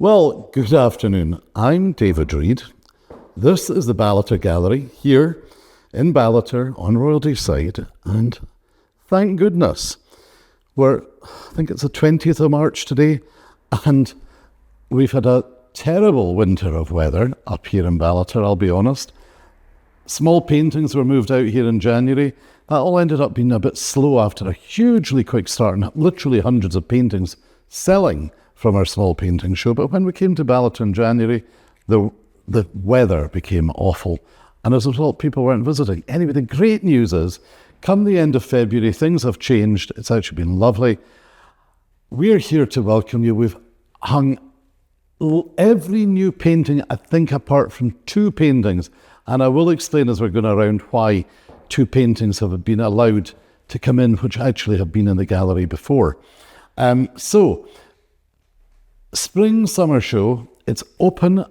Well, good afternoon. I'm David Reid. This is the Ballater Gallery here in Ballater on Royal Deeside, and thank goodness I think it's the 20th of March today, and we've had a terrible winter of weather up here in Ballater, I'll be honest. Small paintings were moved out here in January. That all ended up being a bit slow after a hugely quick start and literally hundreds of paintings selling from our small painting show. But when we came to Ballater in January, the weather became awful. And as a result, people weren't visiting. Anyway, the great news is, come the end of February, things have changed. It's actually been lovely. We're here to welcome you. We've hung every new painting, I think, apart from two paintings. And I will explain as we're going around why two paintings have been allowed to come in, which actually have been in the gallery before. So, Spring Summer Show, it's open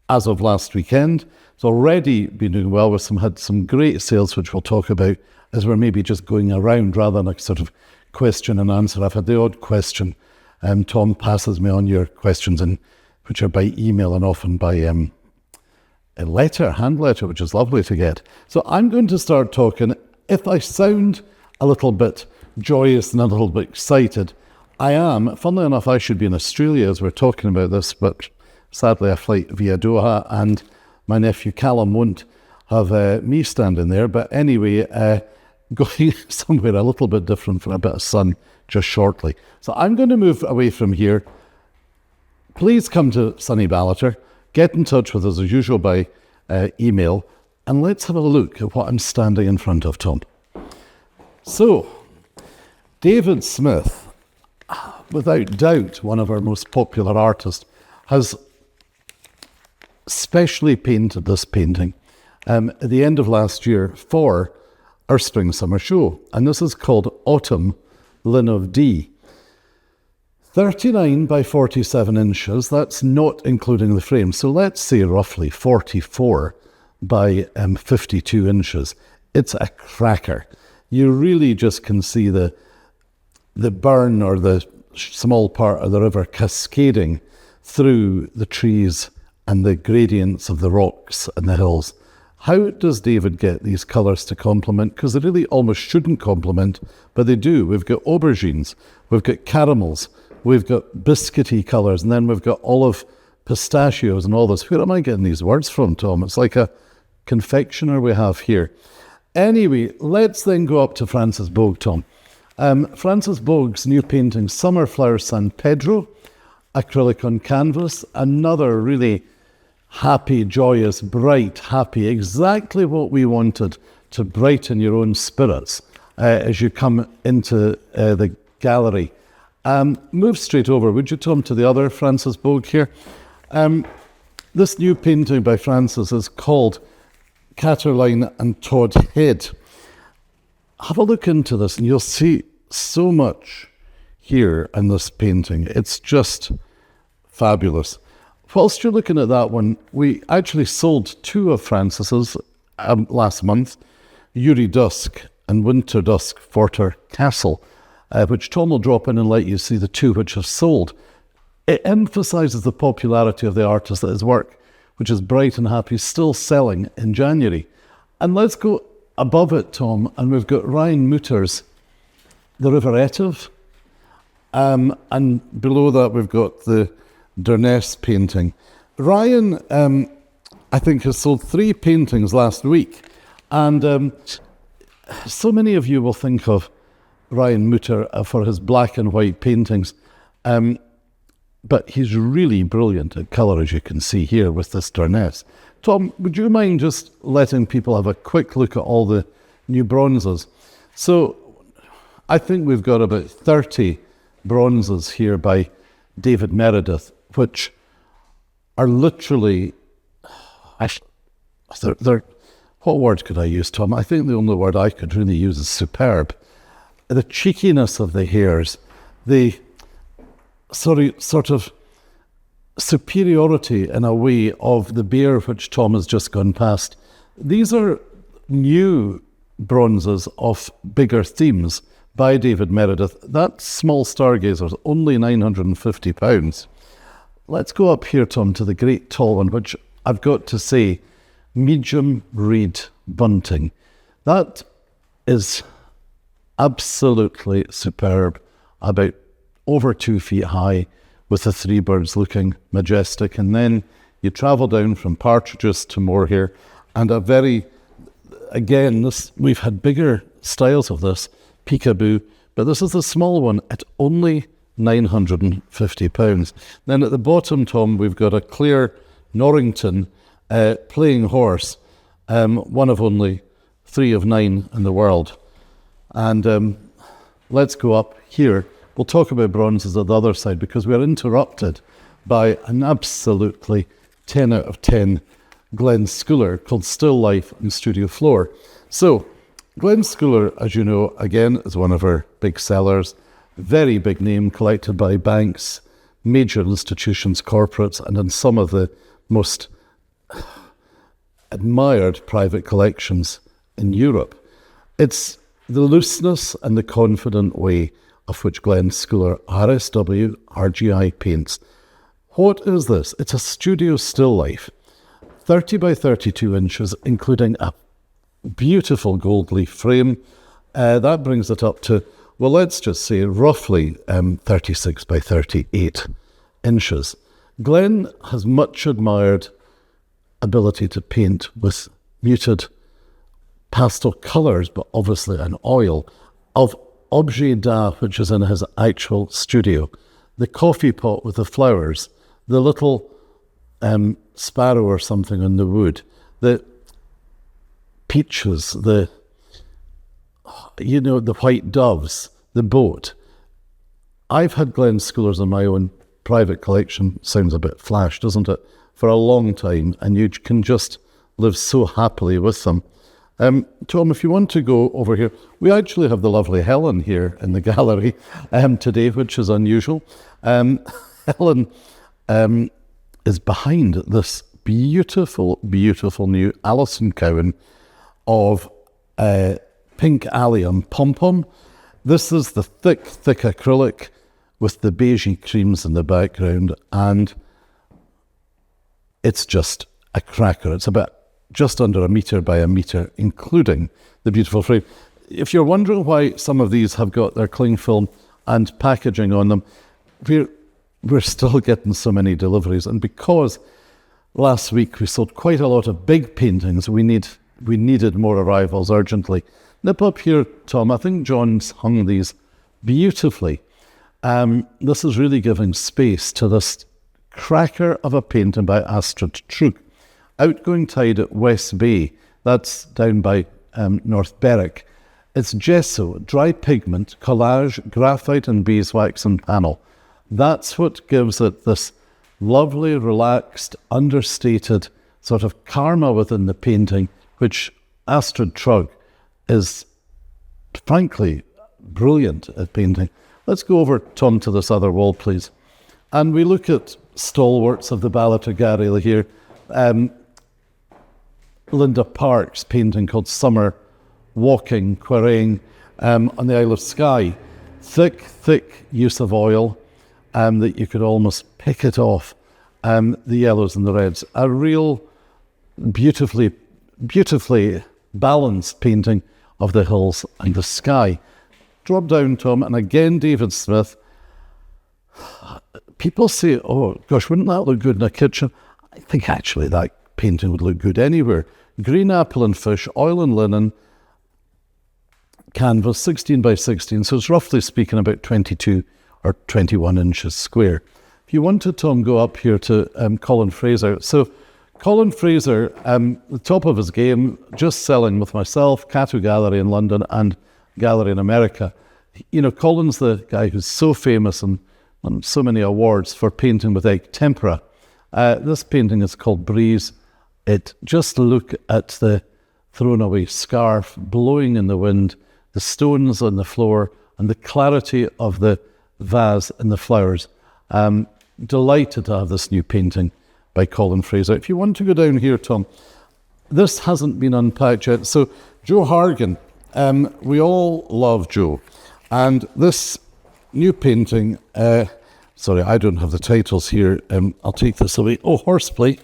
as of last weekend. It's already been doing well. Had some great sales, which we'll talk about as we're maybe just going around rather than a sort of question and answer. I've had the odd question. Tom passes me on your questions, which are by email and often by a hand letter, which is lovely to get. So I'm going to start talking. If I sound a little bit joyous and a little bit excited, I am. Funnily enough, I should be in Australia as we're talking about this, but sadly I flight via Doha and my nephew Callum won't have me standing there. But anyway, going somewhere a little bit different for a bit of sun just shortly. So I'm going to move away from here. Please come to sunny Ballater. Get in touch with us as usual by email, and let's have a look at what I'm standing in front of, Tom. So, David Smith, without doubt one of our most popular artists, has specially painted this painting at the end of last year for our Spring Summer Show, and this is called Autumn Linn of Dee. 39 by 47 inches, that's not including the frame, so let's say roughly 44 by 52 inches. It's a cracker. You really just can see the burn or the small part of the river cascading through the trees and the gradients of the rocks and the hills. How does David get these colours to complement? Because they really almost shouldn't complement, but they do. We've got aubergines, we've got caramels, we've got biscuity colours, and then we've got olive pistachios and all this. Where am I getting these words from, Tom? It's like a confectioner we have here. Anyway, let's then go up to Francis Boag, Tom. Francis Boag's new painting, Summer Flower San Pedro, acrylic on canvas, another really happy, joyous, bright, happy, exactly what we wanted to brighten your own spirits as you come into the gallery. Move straight over, would you, Tom, to the other Francis Boag here. This new painting by Francis is called Catterline and Todd Head. Have a look into this and you'll see so much here in this painting. It's just fabulous. Whilst you're looking at that one, we actually sold two of Francis's last month, Yuri Dusk and Winter Dusk Forter Castle, which Tom will drop in and let you see the two which have sold. It emphasises the popularity of the artist that his work, which is bright and happy, is still selling in January. And let's go above it, Tom, and we've got Ryan Mutter's The River Etive, and below that we've got the Durness painting. Ryan, I think, has sold 3 paintings last week, and so many of you will think of Ryan Mutter for his black and white paintings, but he's really brilliant at colour, as you can see here with this Durness. Tom, would you mind just letting people have a quick look at all the new bronzes? So I think we've got about 30 bronzes here by David Meredith, which are literally, what word could I use, Tom? I think the only word I could really use is superb. The cheekiness of the hairs, the sort of superiority in a way of the bear which Tom has just gone past. These are new bronzes of bigger themes by David Meredith. That small stargazer is only £950. let's go up here, Tom, to the great tall one, which I've got to say, medium Reid bunting. That is absolutely superb, about over 2 feet high, with the three birds looking majestic. And then you travel down from partridges to moorhair, and a very, again, this, we've had bigger styles of this, peekaboo, but this is the small one at only £950. Then at the bottom, Tom, we've got a clear Norrington playing horse, one of only 3 of 9 in the world. And let's go up here. We'll talk about bronzes at the other side because we're interrupted by an absolutely 10 out of 10 Glen Scouller called Still Life on Studio Floor. So, Glen Scouller, as you know, again, is one of our big sellers. Very big name, collected by banks, major institutions, corporates, and in some of the most admired private collections in Europe. It's the looseness and the confident way of which Glen Scouller RSW RGI paints. What is this? It's a studio still life, 30 by 32 inches, including a beautiful gold leaf frame. That brings it up to, well, let's just say roughly 36 by 38 inches. Glen has much admired ability to paint with muted pastel colours, but obviously an oil, of objet d'art, which is in his actual studio. The coffee pot with the flowers, the little sparrow or something on the wood, the peaches, the white doves, the boat. I've had Glen Scoulers in my own private collection, sounds a bit flash, doesn't it, for a long time, and you can just live so happily with them. Tom, if you want to go over here, we actually have the lovely Helen here in the gallery today, which is unusual. Helen is behind this beautiful, beautiful new Alison Cowan of pink allium pom-pom. This is the thick acrylic with the beigey creams in the background, and it's just a cracker. It's about just under a metre by a metre, including the beautiful frame. If you're wondering why some of these have got their cling film and packaging on them, we're still getting so many deliveries, and because last week we sold quite a lot of big paintings, we needed more arrivals urgently. Nip up here, Tom. I think John's hung these beautifully. This is really giving space to this cracker of a painting by Astrid Trügg. Outgoing Tide at West Bay, that's down by North Berwick. It's gesso, dry pigment, collage, graphite and beeswax and panel. That's what gives it this lovely, relaxed, understated sort of karma within the painting, which Astrid Trügg is frankly brilliant at painting. Let's go over, Tom, to this other wall, please. And we look at stalwarts of the Ballater gallery here. Linda Park's painting called Summer Walking, Quarrying on the Isle of Skye. Thick use of oil that you could almost pick it off. The yellows and the reds. A real beautifully balanced painting of the hills and the sky. Drop down, Tom, and again David Smith. People say, oh gosh, wouldn't that look good in a kitchen? I think actually that painting would look good anywhere. Green apple and fish, oil and linen, canvas, 16 by 16, so it's roughly speaking about 22 or 21 inches square. If you want to, Tom, go up here to Colin Fraser. So Colin Fraser, the top of his game, just selling with myself, Cato Gallery in London and Gallery in America. You know, Colin's the guy who's so famous and won so many awards for painting with egg tempera. This painting is called Breeze. Just look at the thrown away scarf blowing in the wind, the stones on the floor, and the clarity of the vase and the flowers. Delighted to have this new painting by Colin Fraser. If you want to go down here, Tom, this hasn't been unpacked yet. So Joe Hargan, we all love Joe. And this new painting sorry, I don't have the titles here. I'll take this away. Oh, horseplay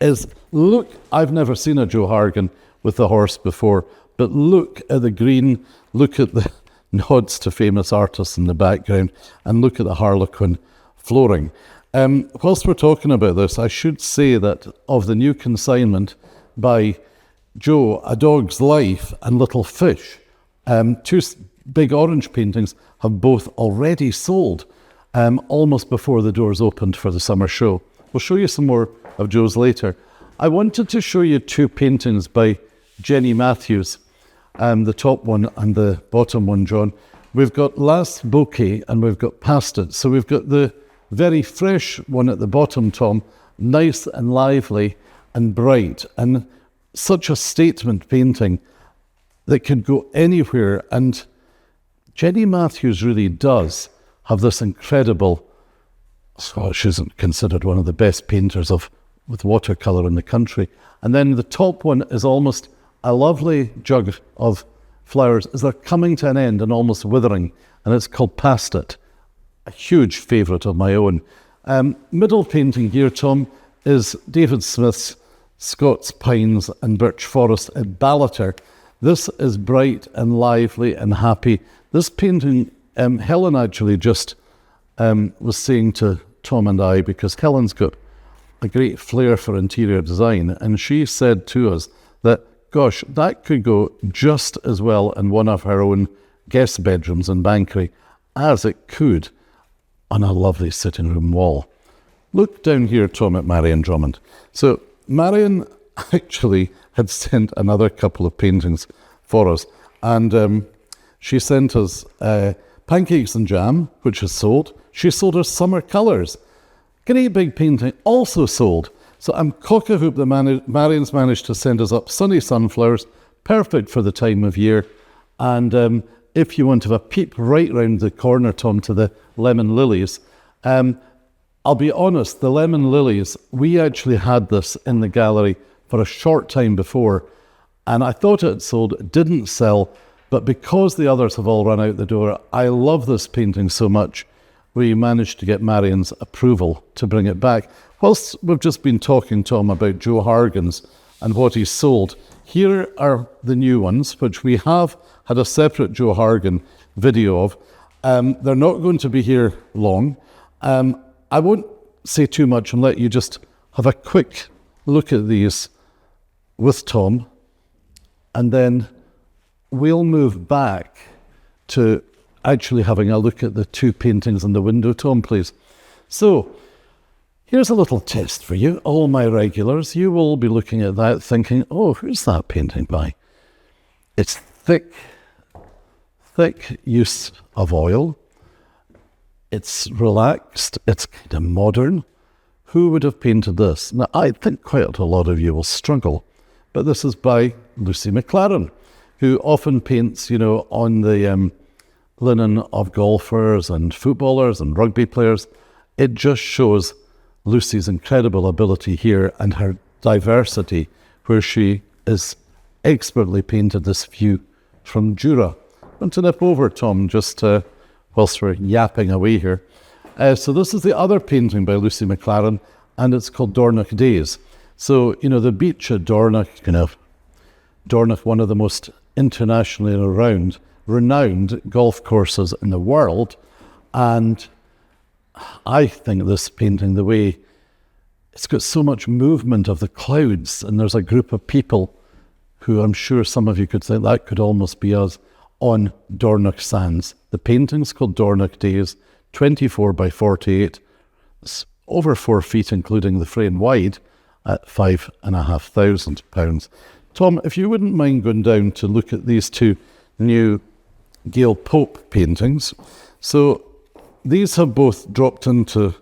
is, look, I've never seen a Joe Hargan with the horse before, but look at the green, look at the nods to famous artists in the background, and look at the Harlequin flooring. Whilst we're talking about this, I should say that of the new consignment by Joe, A Dog's Life and Little Fish, two big orange paintings have both already sold almost before the doors opened for the summer show. We'll show you some more of Joe's later. I wanted to show you two paintings by Jenny Matthews, the top one and the bottom one, John. We've got Last Bouquet and we've got Past It. So we've got the very fresh one at the bottom, Tom, nice and lively and bright, and such a statement painting that could go anywhere. And Jenny Matthews really does have this incredible, well, she's considered one of the best painters with watercolour in the country. And then the top one is almost a lovely jug of flowers as they're coming to an end and almost withering, and it's called Past It. A huge favourite of my own. Middle painting here, Tom, is David Smith's Scots Pines and Birch Forest at Ballater. This is bright and lively and happy. This painting, Helen actually just was saying to Tom and I, because Helen's got a great flair for interior design, and she said to us that, gosh, that could go just as well in one of her own guest bedrooms in Bankery as it could on a lovely sitting room wall. Look down here, Tom, at Marion Drummond. So Marion actually had sent another couple of paintings for us, and she sent us Pancakes and Jam, which is sold. She sold us Summer Colours. Great big painting, also sold. So I'm cock-a-hoop that Marion's managed to send us up Sunny Sunflowers, perfect for the time of year. And if you want to have a peep right round the corner, Tom, to the Lemon Lilies, I'll be honest, the Lemon Lilies, we actually had this in the gallery for a short time before, and I thought it sold, it didn't sell, but because the others have all run out the door, I love this painting so much, we managed to get Marion's approval to bring it back. Whilst we've just been talking, Tom, about Joe Hargan's and what he's sold, here are the new ones, which we have had a separate Joe Hargan video of. They're not going to be here long. I won't say too much and let you just have a quick look at these with Tom, and then we'll move back to actually having a look at the two paintings in the window. Tom, please. So, here's a little test for you, all my regulars. You will be looking at that thinking, oh, who's that painting by? It's thick use of oil. It's relaxed. It's kind of modern. Who would have painted this? Now, I think quite a lot of you will struggle, but this is by Lucy McLaren, who often paints, you know, on the linen of golfers and footballers and rugby players. It just shows Lucy's incredible ability here and her diversity, where she is expertly painted this view from Jura. I'm going to nip over, Tom, just whilst we're yapping away here. So this is the other painting by Lucy McLaren, and it's called Dornoch Days. So, you know, the beach at Dornoch, Dornoch, one of the most internationally renowned golf courses in the world, and I think this painting, the way it's got so much movement of the clouds, and there's a group of people who I'm sure some of you could think that could almost be us on Dornoch Sands. The painting's called Dornoch Days, 24 by 48. It's over 4 feet, including the frame wide, at £5,500. Tom, if you wouldn't mind going down to look at these two new Gail Pope paintings. So these have both dropped into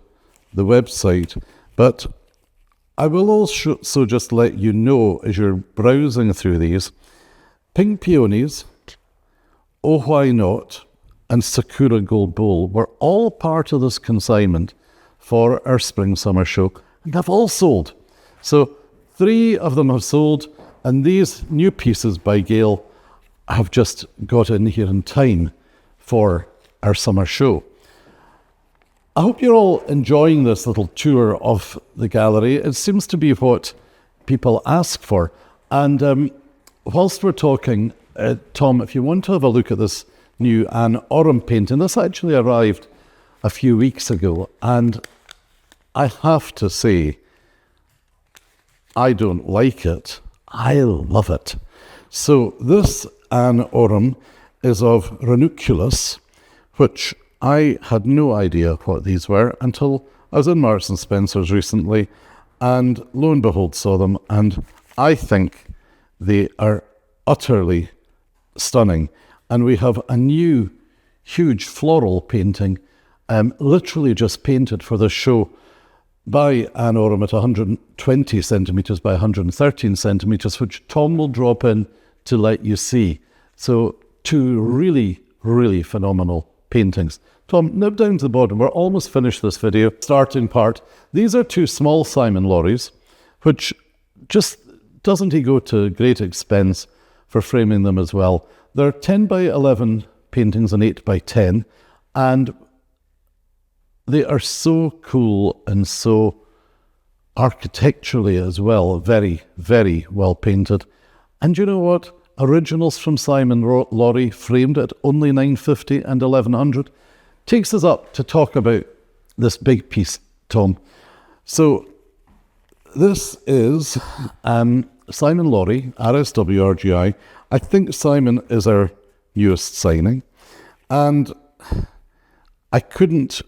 the website, but I will also just let you know as you're browsing through these, Pink Peonies, Oh Why Not, and Sakura Gold Bowl were all part of this consignment for our spring summer show, and have all sold. So 3 of them have sold, and these new pieces by Gail have just got in here in time for our summer show. I hope you're all enjoying this little tour of the gallery. It seems to be what people ask for. And whilst we're talking, Tom, if you want to have a look at this new Anne Oram painting, this actually arrived a few weeks ago, and I have to say, I don't like it. I love it. So this Anne Oram is of ranunculus, which I had no idea what these were until I was in Marks and Spencer's recently, and lo and behold saw them, and I think they are utterly stunning. And we have a new huge floral painting, literally just painted for the show by Anne Oram at 120 centimetres by 113 centimetres, which Tom will drop in to let you see. So two really, really phenomenal paintings. Tom, nip down to the bottom. We're almost finished this video. Starting part. These are two small Simon lorries, which just doesn't he go to great expense for framing them as well. They're 10 by 11 paintings and 8 by 10, and they are so cool and so architecturally as well, very, very well painted. And you know what? Originals from Simon Lorry, framed at only $950 and $1,100, takes us up to talk about this big piece, Tom. So this is Simon Lorry, RSW RGI. I think Simon is our newest signing, and I couldn't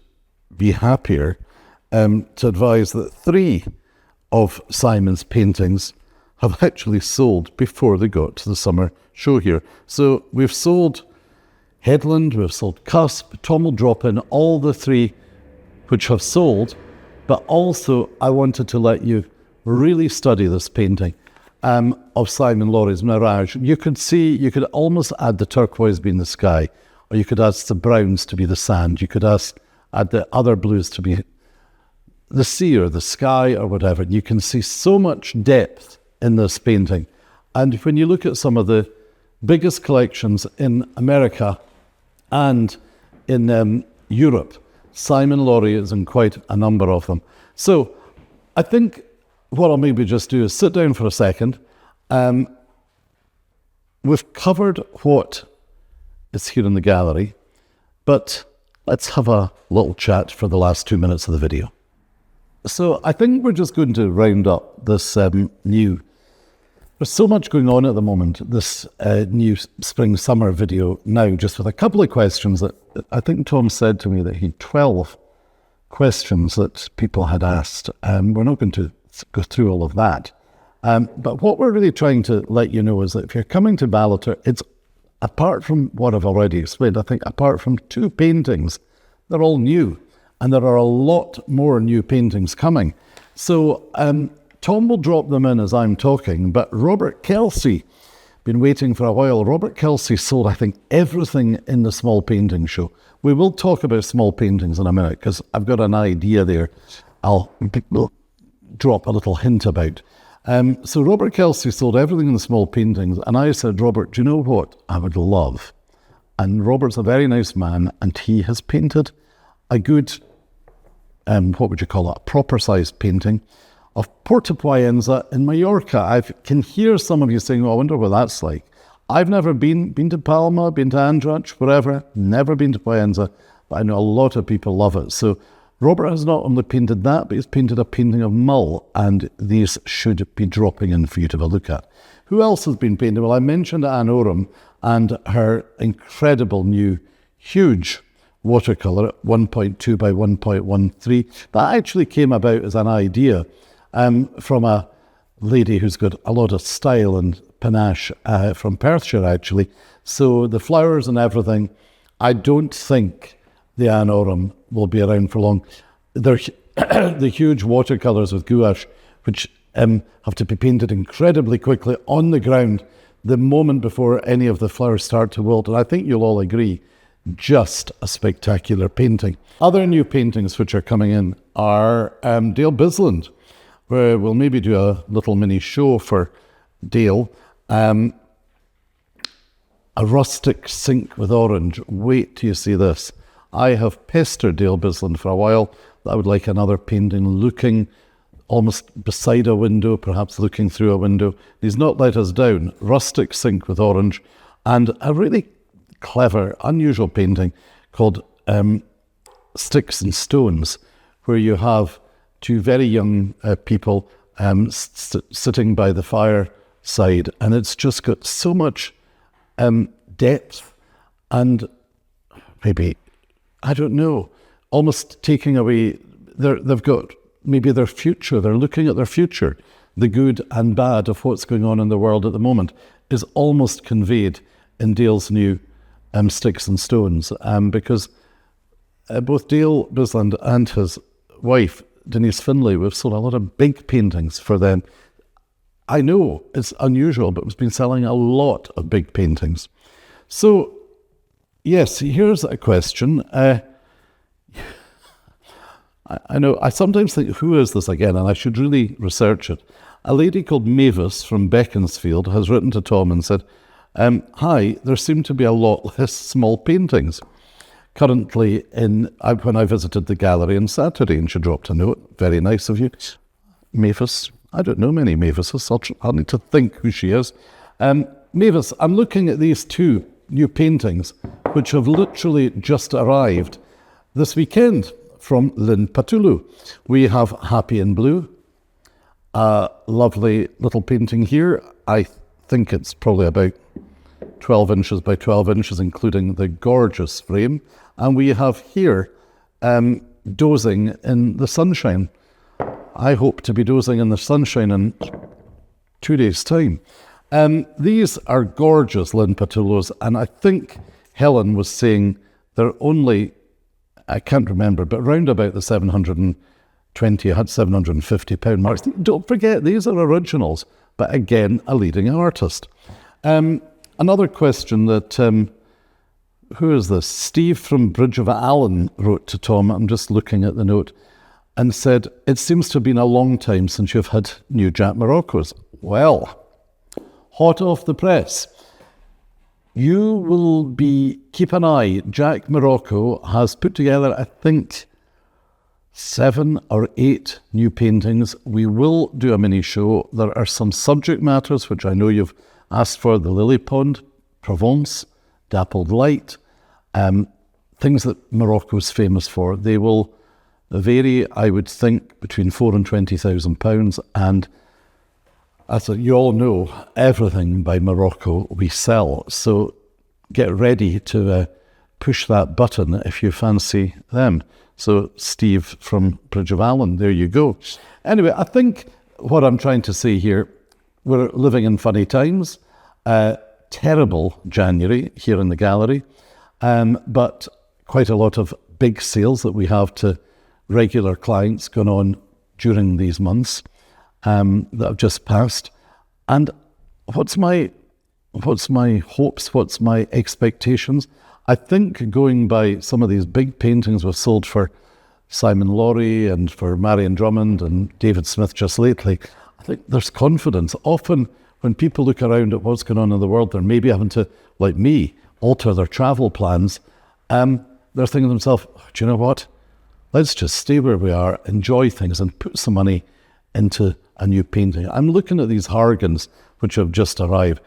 be happier to advise that 3 of Simon's paintings have actually sold before they got to the summer show here. So we've sold Headland, we've sold Cusp. Tom will drop in all the 3 which have sold, but also I wanted to let you really study this painting of Simon Lorry's Mirage. You could see, you could almost add the turquoise being the sky, or you could ask the browns to be the sand, you could add the other blues to be the sea or the sky or whatever. You can see so much depth in this painting. And when you look at some of the biggest collections in America and in Europe, Simon Lorry is in quite a number of them. So I think what I'll maybe just do is sit down for a second. We've covered what is here in the gallery, but let's have a little chat for the last 2 minutes of the video. So I think we're just going to round up this new... There's so much going on at the moment, this new spring-summer video now, just with a couple of questions that I think Tom said to me that he had 12 questions that people had asked. We're not going to go through all of that. But what we're really trying to let you know is that if you're coming to Ballater, it's, apart from what I've already explained, I think apart from 2 paintings, they're all new. And there are a lot more new paintings coming. So Tom will drop them in as I'm talking, but Robert Kelsey, been waiting for a while. Robert Kelsey sold, I think, everything in the small painting show. We will talk about small paintings in a minute, because I've got an idea there I'll drop a little hint about. So Robert Kelsey sold everything in the small paintings, and I said, Robert, do you know what I would love? And Robert's a very nice man, and he has painted a good, what would you call it, a proper-sized painting of Porta Poyenza in Mallorca. I can hear some of you saying, oh, I wonder what that's like. I've never been to Palma, been to Andratx, wherever, never been to Poyenza, but I know a lot of people love it. So Robert has not only painted that, but he's painted a painting of Mull, and these should be dropping in for you to have a look at. Who else has been painted? Well, I mentioned Anne Oram and her incredible new, huge watercolour at 1.2 by 1.13. That actually came about as an idea from a lady who's got a lot of style and panache from Perthshire, actually. So the flowers and everything, I don't think the Anne Oram will be around for long. They're the huge watercolours with gouache, which have to be painted incredibly quickly on the ground the moment before any of the flowers start to wilt. And I think you'll all agree, just a spectacular painting. Other new paintings which are coming in are Dale Bisland, where we'll maybe do a little mini show for Dale. A rustic sink with orange. Wait till you see this. I have pestered Dale Bisland for a while that I would like another painting looking almost beside a window, perhaps looking through a window. He's not let us down. Rustic sink with orange, and a really clever, unusual painting called Sticks and Stones, where you have two very young people sitting by the fireside, and it's just got so much depth and maybe, I don't know, almost taking away, they've got maybe their future, they're looking at their future. The good and bad of what's going on in the world at the moment is almost conveyed in Dale's new Sticks and Stones, because both Dale Bisland and his wife, Denise Finlay, we've sold a lot of big paintings for them. I know it's unusual, but we've been selling a lot of big paintings. So, yes, here's a question. I know, I sometimes think, who is this again? And I should really research it. A lady called Mavis from Beaconsfield has written to Tom and said, hi, there seem to be a lot less small paintings currently when I visited the gallery on Saturday, and she dropped a note. Very nice of you. Mavis, I don't know many Mavises. I'll need to think who she is. Mavis, I'm looking at these two new paintings, which have literally just arrived this weekend from Lynn Patulu. We have Happy in Blue, a lovely little painting here. I think it's probably about 12 inches by 12 inches, including the gorgeous frame. And we have here dozing in the sunshine. I hope to be dozing in the sunshine in 2 days' time. These are gorgeous Lynn Patullos, and I think Helen was saying they're only, I can't remember, but round about the 720, £750 marks. Don't forget, these are originals, but again, a leading artist. Another question that, who is this? Steve from Bridge of Allen wrote to Tom, I'm just looking at the note, and said, it seems to have been a long time since you've had new Jack Moroccos. Well, hot off the press. You will keep an eye. Jack Morocco has put together, I think, 7 or 8 new paintings. We will do a mini show. There are some subject matters, which I know you've asked for, the Lily Pond, Provence, Dappled Light, things that Morocco is famous for. They will vary, I would think, between £4,000 and £20,000. And as you all know, everything by Morocco we sell. So get ready to push that button if you fancy them. So Steve from Bridge of Allen, there you go. Anyway, I think what I'm trying to say here, we're living in funny times. Terrible January here in the gallery, but quite a lot of big sales that we have to regular clients going on during these months that have just passed. And what's my hopes, what's my expectations? I think going by some of these big paintings we've sold for Simon Laurie and for Marion Drummond and David Smith just lately, I think there's confidence. Often when people look around at what's going on in the world, they're maybe having to, like me, alter their travel plans. They're thinking to themselves, do you know what? Let's just stay where we are, enjoy things, and put some money into a new painting. I'm looking at these Hargans, which have just arrived,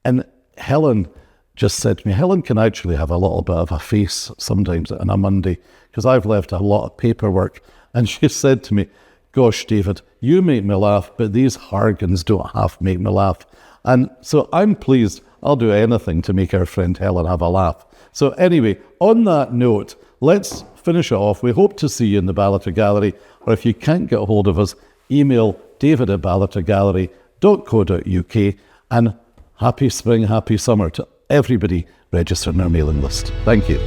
and Helen just said to me, Helen can actually have a little bit of a face sometimes on a Monday, because I've left a lot of paperwork. And she said to me, gosh, David, you make me laugh, but these Hargans don't half make me laugh. And so I'm pleased. I'll do anything to make our friend Helen have a laugh. So anyway, on that note, let's finish it off. We hope to see you in the Ballater Gallery, or if you can't get a hold of us, email david@ballatergallery.co.uk, and happy spring, happy summer to everybody registering our mailing list. Thank you.